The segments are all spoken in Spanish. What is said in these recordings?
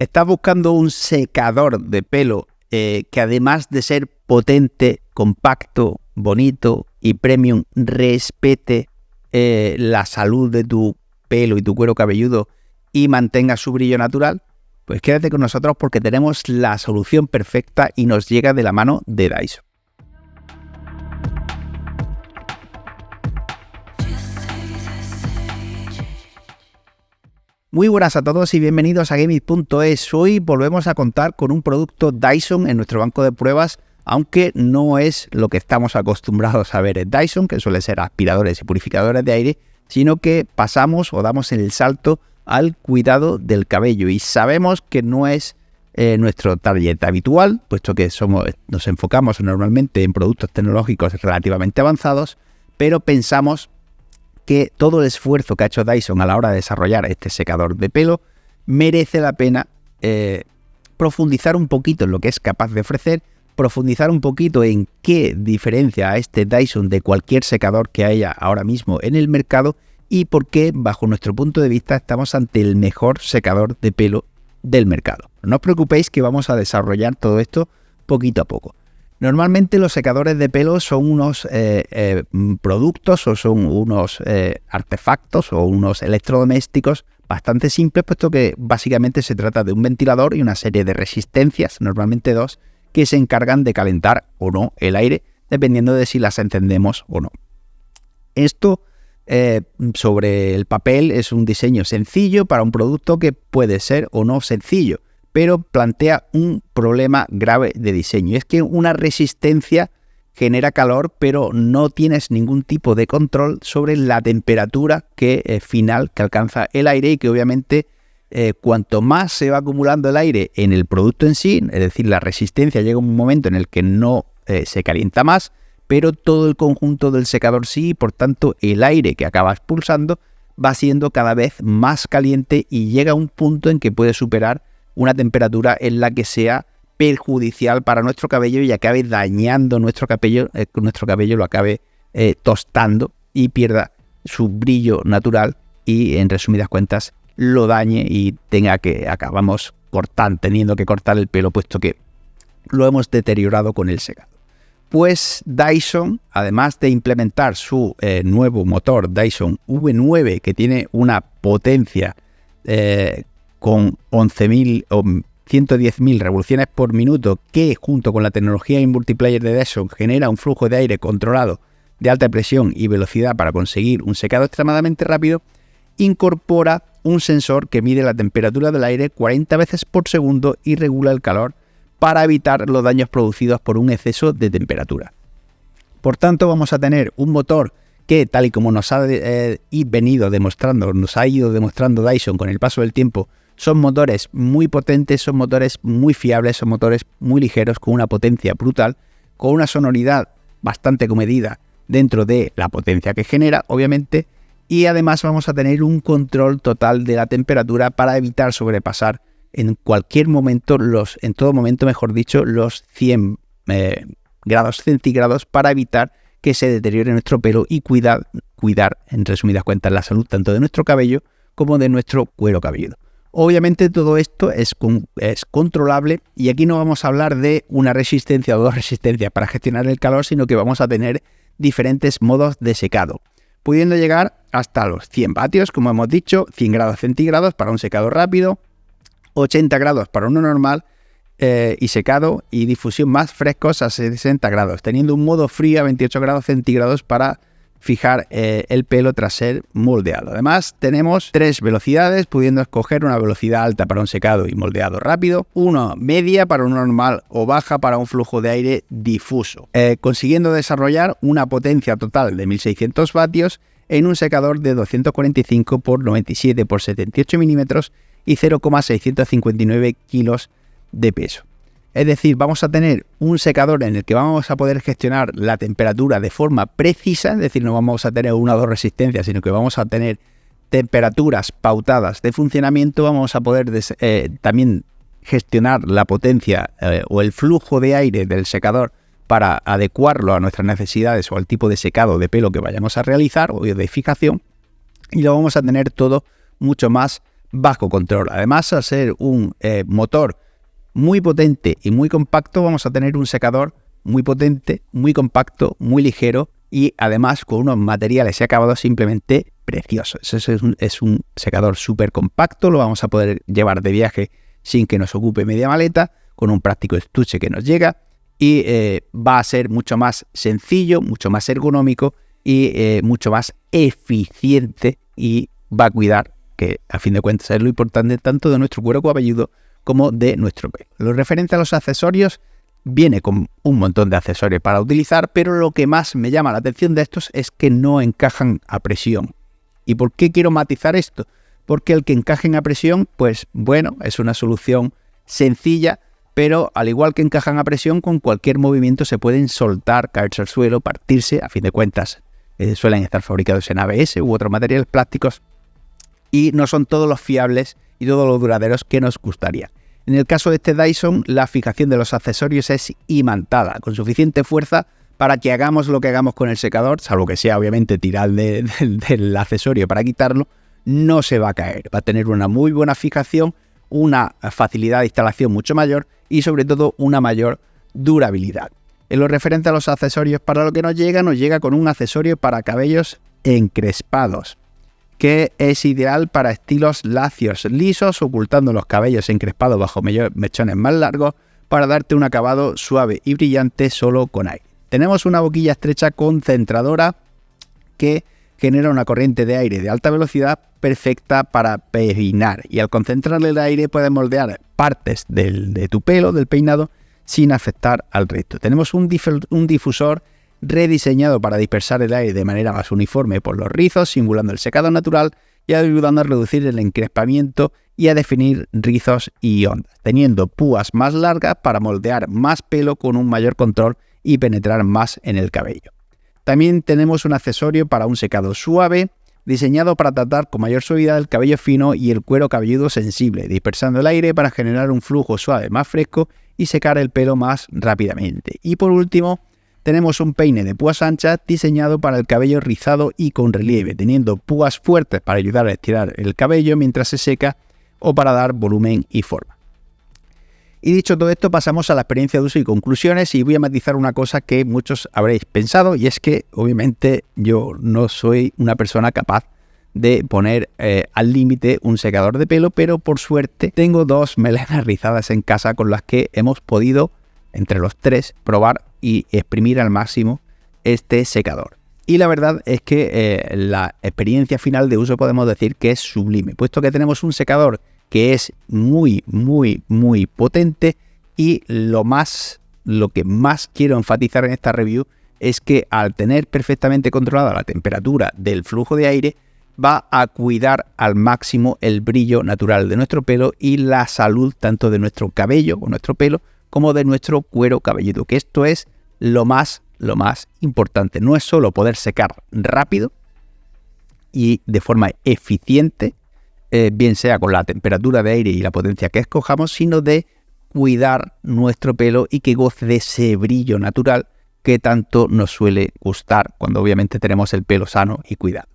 ¿Estás buscando un secador de pelo que además de ser potente, compacto, bonito y premium, respete la salud de tu pelo y tu cuero cabelludo y mantenga su brillo natural? Pues quédate con nosotros porque tenemos la solución perfecta y nos llega de la mano de Dyson. Muy buenas a todos y bienvenidos a Gaming.es. Hoy volvemos a contar con un producto Dyson en nuestro banco de pruebas, aunque no es lo que estamos acostumbrados a ver en Dyson, que suele ser aspiradores y purificadores de aire, sino que pasamos o damos el salto al cuidado del cabello y sabemos que no es nuestro target habitual, puesto que nos enfocamos normalmente en productos tecnológicos relativamente avanzados, pero pensamos que todo el esfuerzo que ha hecho Dyson a la hora de desarrollar este secador de pelo merece la pena profundizar un poquito en lo que es capaz de ofrecer, profundizar un poquito en qué diferencia a este Dyson de cualquier secador que haya ahora mismo en el mercado y por qué, bajo nuestro punto de vista, estamos ante el mejor secador de pelo del mercado. No os preocupéis que vamos a desarrollar todo esto poquito a poco. Normalmente los secadores de pelo son unos productos o son unos artefactos o unos electrodomésticos bastante simples, puesto que básicamente se trata de un ventilador y una serie de resistencias, normalmente dos, que se encargan de calentar o no el aire, dependiendo de si las encendemos o no. Esto sobre el papel es un diseño sencillo para un producto que puede ser o no sencillo, pero plantea un problema grave de diseño. Y es que una resistencia genera calor, pero no tienes ningún tipo de control sobre la temperatura final que alcanza el aire y que obviamente cuanto más se va acumulando el aire en el producto en sí, es decir, la resistencia llega a un momento en el que no se calienta más, pero todo el conjunto del secador sí, y por tanto el aire que acaba expulsando va siendo cada vez más caliente y llega a un punto en que puede superar una temperatura en la que sea perjudicial para nuestro cabello y acabe dañando nuestro cabello lo acabe tostando y pierda su brillo natural y, en resumidas cuentas, lo dañe y acabamos teniendo que cortar el pelo, puesto que lo hemos deteriorado con el secado. Pues Dyson, además de implementar su nuevo motor Dyson V9, que tiene una potencia con 11.000 o 110.000 revoluciones por minuto, que junto con la tecnología in multiplayer de Dyson genera un flujo de aire controlado de alta presión y velocidad para conseguir un secado extremadamente rápido, incorpora un sensor que mide la temperatura del aire 40 veces por segundo y regula el calor para evitar los daños producidos por un exceso de temperatura. Por tanto, vamos a tener un motor que, tal y como nos ha ido demostrando Dyson con el paso del tiempo, son motores muy potentes, son motores muy fiables, son motores muy ligeros, con una potencia brutal, con una sonoridad bastante comedida dentro de la potencia que genera, obviamente, y además vamos a tener un control total de la temperatura para evitar sobrepasar en cualquier momento, en todo momento, mejor dicho, los 100 grados centígrados para evitar que se deteriore nuestro pelo y cuidar, en resumidas cuentas, la salud tanto de nuestro cabello como de nuestro cuero cabelludo. Obviamente todo esto es controlable y aquí no vamos a hablar de una resistencia o dos resistencias para gestionar el calor, sino que vamos a tener diferentes modos de secado, pudiendo llegar hasta los 100 vatios, como hemos dicho, 100 grados centígrados para un secado rápido, 80 grados para uno normal y secado y difusión más frescos a 60 grados, teniendo un modo frío a 28 grados centígrados para fijar el pelo tras ser moldeado. Además, tenemos 3 velocidades, pudiendo escoger una velocidad alta para un secado y moldeado rápido, una media para un normal o baja para un flujo de aire difuso, consiguiendo desarrollar una potencia total de 1600 vatios en un secador de 245 por 97 por 78 milímetros y 0,659 kilos de peso. Es decir, vamos a tener un secador en el que vamos a poder gestionar la temperatura de forma precisa, es decir, no vamos a tener una o dos resistencias, sino que vamos a tener temperaturas pautadas de funcionamiento. Vamos a poder también gestionar la potencia o el flujo de aire del secador para adecuarlo a nuestras necesidades o al tipo de secado de pelo que vayamos a realizar o de fijación, y lo vamos a tener todo mucho más bajo control. Además, al ser un motor muy potente y muy compacto, vamos a tener un secador muy potente, muy compacto, muy ligero y además con unos materiales y acabados simplemente preciosos. Es un secador súper compacto, lo vamos a poder llevar de viaje sin que nos ocupe media maleta, con un práctico estuche que nos llega y va a ser mucho más sencillo, mucho más ergonómico y mucho más eficiente, y va a cuidar, que a fin de cuentas es lo importante, tanto de nuestro cuero cabelludo como de nuestro pelo. Lo referente a los accesorios, viene con un montón de accesorios para utilizar, pero lo que más me llama la atención de estos es que no encajan a presión. ¿Y por qué quiero matizar esto? Porque el que encajen a presión, pues bueno, es una solución sencilla, pero al igual que encajan a presión, con cualquier movimiento se pueden soltar, caerse al suelo, partirse. A fin de cuentas, suelen estar fabricados en ABS u otros materiales plásticos y no son todos los fiables y todos los duraderos que nos gustaría. En el caso de este Dyson, la fijación de los accesorios es imantada, con suficiente fuerza para que hagamos lo que hagamos con el secador, salvo que sea obviamente tirar del accesorio para quitarlo, no se va a caer. Va a tener una muy buena fijación, una facilidad de instalación mucho mayor y sobre todo una mayor durabilidad. En lo referente a los accesorios, para lo que nos llega con un accesorio para cabellos encrespados, que es ideal para estilos lacios, lisos, ocultando los cabellos encrespados bajo mechones más largos para darte un acabado suave y brillante solo con aire. Tenemos una boquilla estrecha concentradora que genera una corriente de aire de alta velocidad perfecta para peinar, y al concentrarle el aire puedes moldear partes de tu pelo, del peinado, sin afectar al resto. Tenemos un difusor rediseñado para dispersar el aire de manera más uniforme por los rizos, simulando el secado natural y ayudando a reducir el encrespamiento y a definir rizos y ondas, teniendo púas más largas para moldear más pelo con un mayor control y penetrar más en el cabello. También tenemos un accesorio para un secado suave, diseñado para tratar con mayor suavidad el cabello fino y el cuero cabelludo sensible, dispersando el aire para generar un flujo suave más fresco y secar el pelo más rápidamente. Y por último, tenemos un peine de púas anchas diseñado para el cabello rizado y con relieve, teniendo púas fuertes para ayudar a estirar el cabello mientras se seca o para dar volumen y forma. Y dicho todo esto, pasamos a la experiencia de uso y conclusiones, y voy a matizar una cosa que muchos habréis pensado, y es que obviamente yo no soy una persona capaz de poner al límite un secador de pelo, pero por suerte tengo dos melenas rizadas en casa con las que hemos podido, entre los tres, probar y exprimir al máximo este secador. Y la verdad es que la experiencia final de uso podemos decir que es sublime, puesto que tenemos un secador que es muy, muy, muy potente, y lo que más quiero enfatizar en esta review es que al tener perfectamente controlada la temperatura del flujo de aire, va a cuidar al máximo el brillo natural de nuestro pelo y la salud tanto de nuestro cabello o nuestro pelo como de nuestro cuero cabelludo, que esto es lo más importante. No es solo poder secar rápido y de forma eficiente, bien sea con la temperatura de aire y la potencia que escojamos, sino de cuidar nuestro pelo y que goce de ese brillo natural que tanto nos suele gustar cuando obviamente tenemos el pelo sano y cuidado.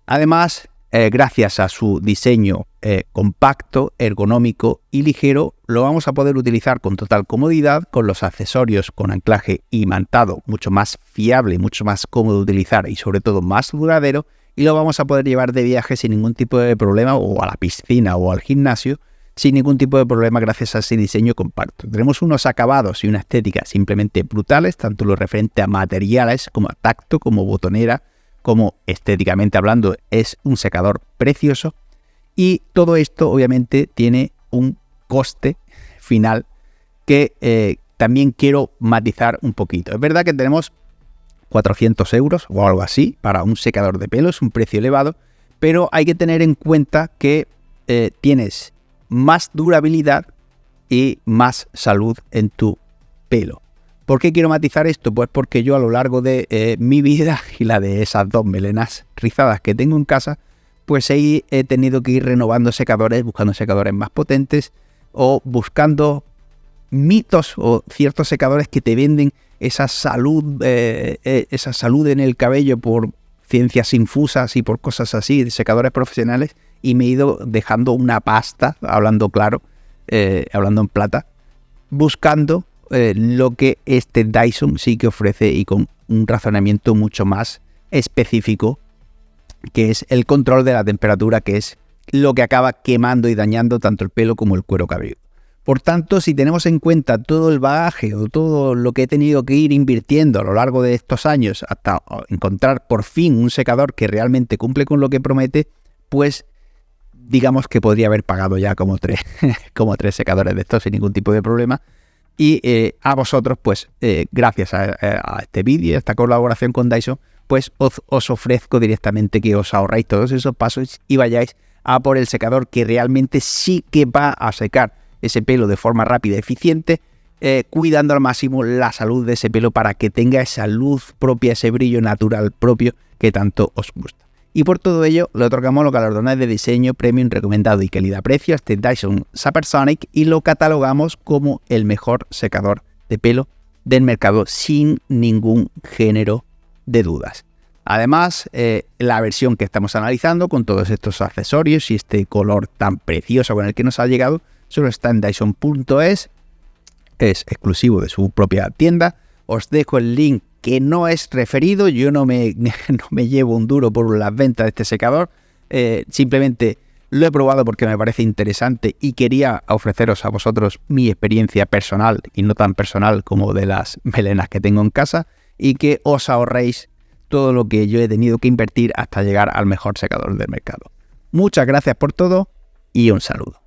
Además, gracias a su diseño compacto, ergonómico y ligero, lo vamos a poder utilizar con total comodidad, con los accesorios con anclaje imantado, mucho más fiable, mucho más cómodo de utilizar y sobre todo más duradero, y lo vamos a poder llevar de viaje sin ningún tipo de problema, o a la piscina o al gimnasio sin ningún tipo de problema gracias a ese diseño compacto. Tenemos unos acabados y una estética simplemente brutales, tanto lo referente a materiales como a tacto, como botonera, como estéticamente hablando es un secador precioso, y todo esto obviamente tiene un coste final que también quiero matizar un poquito. Es verdad que tenemos 400 euros o algo así para un secador de pelo, es un precio elevado, pero hay que tener en cuenta que tienes más durabilidad y más salud en tu pelo. ¿Por qué quiero matizar esto? Pues porque yo a lo largo de mi vida y la de esas dos melenas rizadas que tengo en casa, pues he tenido que ir renovando secadores, buscando secadores más potentes o buscando mitos o ciertos secadores que te venden esa salud en el cabello por ciencias infusas y por cosas así, de secadores profesionales, y me he ido dejando una pasta, hablando claro, hablando en plata, buscando lo que este Dyson sí que ofrece y con un razonamiento mucho más específico, que es el control de la temperatura, que es lo que acaba quemando y dañando tanto el pelo como el cuero cabelludo. Por tanto, si tenemos en cuenta todo el bagaje o todo lo que he tenido que ir invirtiendo a lo largo de estos años hasta encontrar por fin un secador que realmente cumple con lo que promete, pues digamos que podría haber pagado ya como tres secadores de estos sin ningún tipo de problema. Y a vosotros, pues gracias a este vídeo, a esta colaboración con Dyson, pues os ofrezco directamente que os ahorráis todos esos pasos y vayáis a por el secador que realmente sí que va a secar ese pelo de forma rápida y eficiente, cuidando al máximo la salud de ese pelo para que tenga esa luz propia, ese brillo natural propio que tanto os gusta. Y por todo ello, le otorgamos los galardones de diseño premium recomendado y calidad-precio a este Dyson Supersonic y lo catalogamos como el mejor secador de pelo del mercado sin ningún género de dudas. Además, la versión que estamos analizando con todos estos accesorios y este color tan precioso con el que nos ha llegado solo está en Dyson.es, es exclusivo de su propia tienda. Os dejo el link, que no es referido, yo no me llevo un duro por las ventas de este secador, simplemente lo he probado porque me parece interesante y quería ofreceros a vosotros mi experiencia personal y no tan personal como de las melenas que tengo en casa, y que os ahorréis todo lo que yo he tenido que invertir hasta llegar al mejor secador del mercado. Muchas gracias por todo y un saludo.